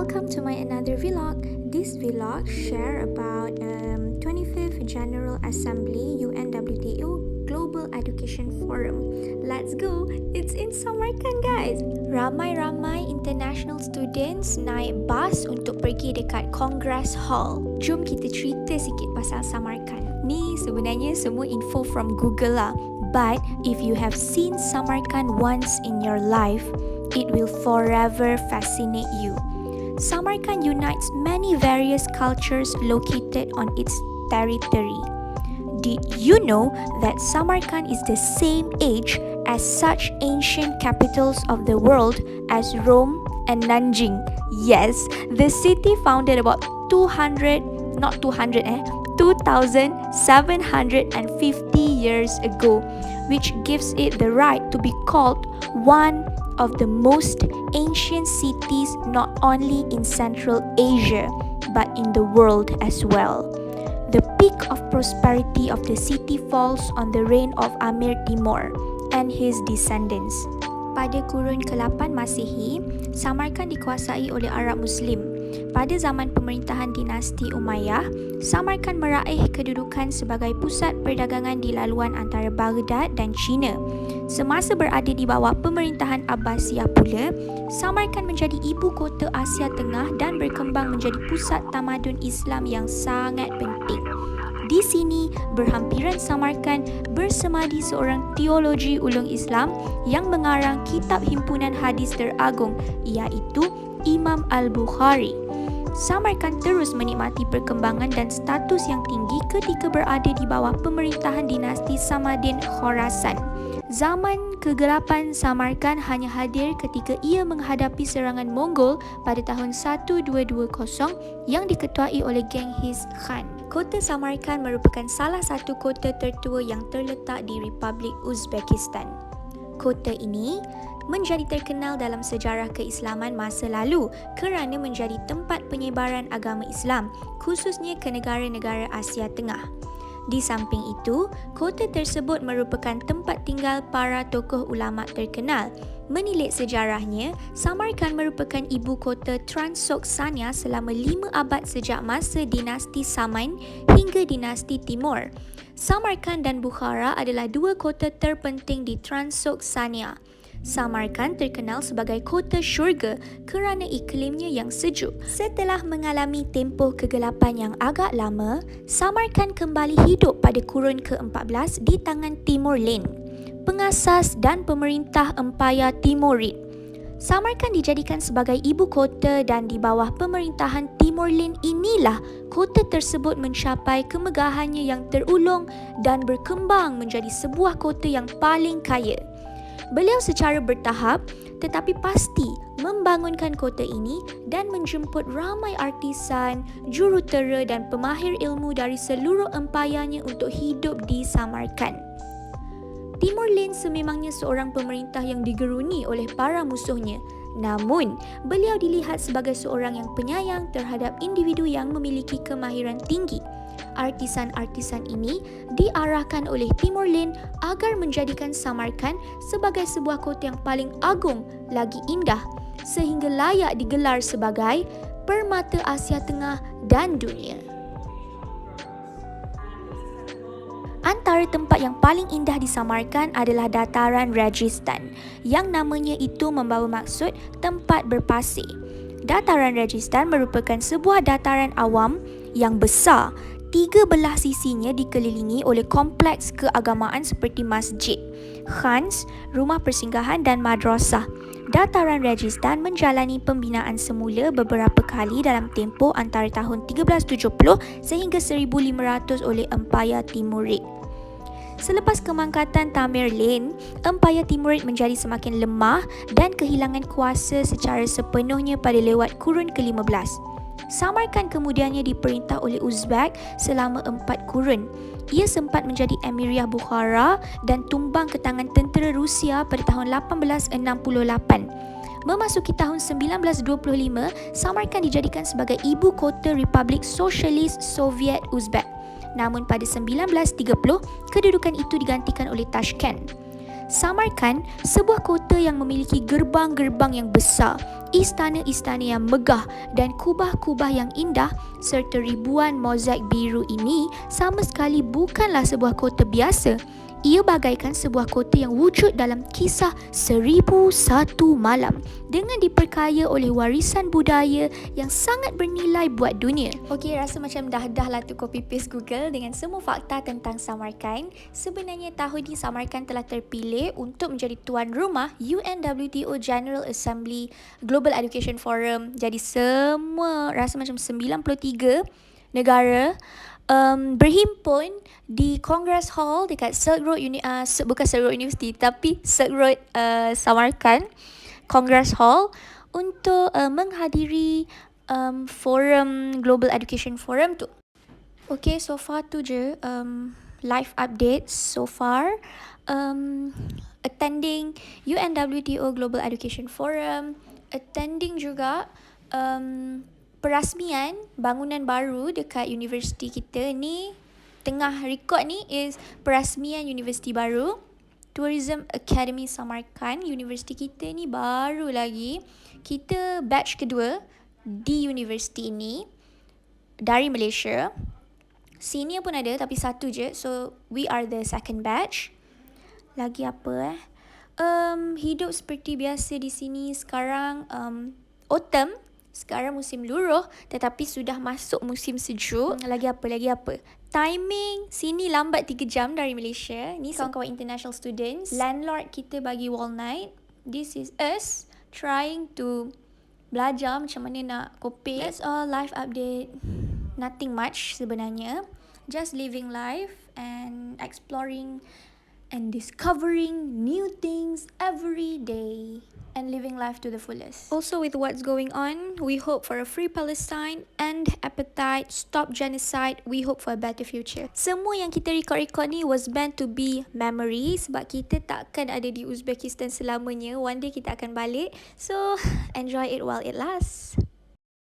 Welcome to my another vlog. This vlog share about 25th General Assembly UNWTO Global Education Forum. Let's go. It's in Samarkand, guys. Ramai-ramai international students naik bas untuk pergi dekat Congress Hall. Jom kita cerita sikit pasal Samarkand. Ni sebenarnya semua info from Google lah. But if you have seen Samarkand once in your life, it will forever fascinate you. Samarkand unites many various cultures located on its territory. Did you know that Samarkand is the same age as such ancient capitals of the world as Rome and Nanjing? Yes, the city founded about 2,750 years ago, which gives it the right to be called one of the most ancient cities not only in Central Asia but in the world as well. The peak of prosperity of the city falls on the reign of Amir Timur and his descendants. Pada kurun ke-8 Masihi, Samarkand dikuasai oleh Arab Muslim. Pada zaman pemerintahan dinasti Umayyah, Samarkand meraih kedudukan sebagai pusat perdagangan di laluan antara Baghdad dan China. Semasa berada di bawah pemerintahan Abbasiyah pula, Samarkand menjadi ibu kota Asia Tengah dan berkembang menjadi pusat tamadun Islam yang sangat penting. Di sini, berhampiran Samarkand bersemadi seorang teologi ulung Islam yang mengarang kitab himpunan hadis teragung, iaitu Imam Al-Bukhari. Samarkand terus menikmati perkembangan dan status yang tinggi ketika berada di bawah pemerintahan dinasti Samadin Khorasan. Zaman kegelapan Samarkand hanya hadir ketika ia menghadapi serangan Mongol pada tahun 1220 yang diketuai oleh Genghis Khan. Kota Samarkand merupakan salah satu kota tertua yang terletak di Republik Uzbekistan. Kota ini menjadi terkenal dalam sejarah keislaman masa lalu kerana menjadi tempat penyebaran agama Islam, khususnya ke negara-negara Asia Tengah. Di samping itu, kota tersebut merupakan tempat tinggal para tokoh ulama terkenal. Menilik sejarahnya, Samarkand merupakan ibu kota Transoksania selama 5 abad sejak masa dinasti Saman hingga dinasti Timur. Samarkand dan Bukhara adalah dua kota terpenting di Transoksania. Samarkand terkenal sebagai kota syurga kerana iklimnya yang sejuk. Setelah mengalami tempoh kegelapan yang agak lama, Samarkand kembali hidup pada kurun ke-14 di tangan Timurlen, pengasas dan pemerintah Empayar Timurid. Samarkand dijadikan sebagai ibu kota dan di bawah pemerintahan Timurlen inilah kota tersebut mencapai kemegahannya yang terulung dan berkembang menjadi sebuah kota yang paling kaya. Beliau secara bertahap tetapi pasti membangunkan kota ini dan menjemput ramai artisan, jurutera dan pemahir ilmu dari seluruh empayarnya untuk hidup di Samarkand. Timurlen sememangnya seorang pemerintah yang digeruni oleh para musuhnya. Namun, beliau dilihat sebagai seorang yang penyayang terhadap individu yang memiliki kemahiran tinggi. Artisan-artisan ini diarahkan oleh Timurlen agar menjadikan Samarkand sebagai sebuah kota yang paling agung lagi indah sehingga layak digelar sebagai permata Asia Tengah dan dunia. Antara tempat yang paling indah di Samarkand adalah dataran Rajistan yang namanya itu membawa maksud tempat berpasir. Dataran Rajistan merupakan sebuah dataran awam yang besar. Tiga belah sisinya dikelilingi oleh kompleks keagamaan seperti masjid, khans, rumah persinggahan dan madrasah. Dataran Rajistan menjalani pembinaan semula beberapa kali dalam tempoh antara tahun 1370 sehingga 1500 oleh Empayar Timurid. Selepas kemangkatan Tamerlane, Empayar Timurid menjadi semakin lemah dan kehilangan kuasa secara sepenuhnya pada lewat kurun ke-15. Samarkand kemudiannya diperintah oleh Uzbek selama 4 kurun. Ia sempat menjadi Emiriyah Bukhara dan tumbang ke tangan tentera Rusia pada tahun 1868. Memasuki tahun 1925, Samarkand dijadikan sebagai ibu kota Republik Sosialis Soviet Uzbek. Namun pada 1930, kedudukan itu digantikan oleh Tashkent. Samarkand, sebuah kota yang memiliki gerbang-gerbang yang besar. istana-istana yang megah dan kubah-kubah yang indah serta ribuan mozaik biru ini sama sekali bukanlah sebuah kota biasa. Ia bagaikan sebuah kota yang wujud dalam kisah 1001 malam dengan diperkaya oleh warisan budaya yang sangat bernilai buat dunia. Okey, rasa macam dah lah tu copy paste Google dengan semua fakta tentang Samarkand. Sebenarnya tahun ini Samarkand telah terpilih untuk menjadi tuan rumah UNWTO General Assembly Global Education Forum. Jadi semua rasa macam 93 negara berhimpun di Congress Hall dekat Silk Road bukan Silk Road University tapi Silk Road Samarkand Congress Hall untuk menghadiri forum Global Education Forum tu. Okay, so far tu je live updates so far. Attending UNWTO Global Education Forum, attending juga perasmian bangunan baru dekat universiti kita ni. Tengah record ni is perasmian universiti baru, Tourism Academy Samarkand. Universiti kita ni baru lagi. Kita batch kedua di universiti ini dari Malaysia. Senior pun ada tapi satu je. So we are the second batch. Lagi apa hidup seperti biasa di sini sekarang. Autumn. Sekarang musim luruh tetapi sudah masuk musim sejuk. Lagi apa? Timing sini lambat 3 jam dari Malaysia. Ni kawan-kawan international students. Landlord kita bagi wall night. This is us trying to belajar macam mana nak coping. That's all live update. Nothing much sebenarnya. Just living life and exploring and discovering new things every day. And living life to the fullest. Also, with what's going on, we hope for a free Palestine, end apartheid, stop genocide. We hope for a better future. Semua yang kita record ni was meant to be memories. Sebab kita takkan ada di Uzbekistan selamanya. One day kita akan balik. So, enjoy it while it lasts.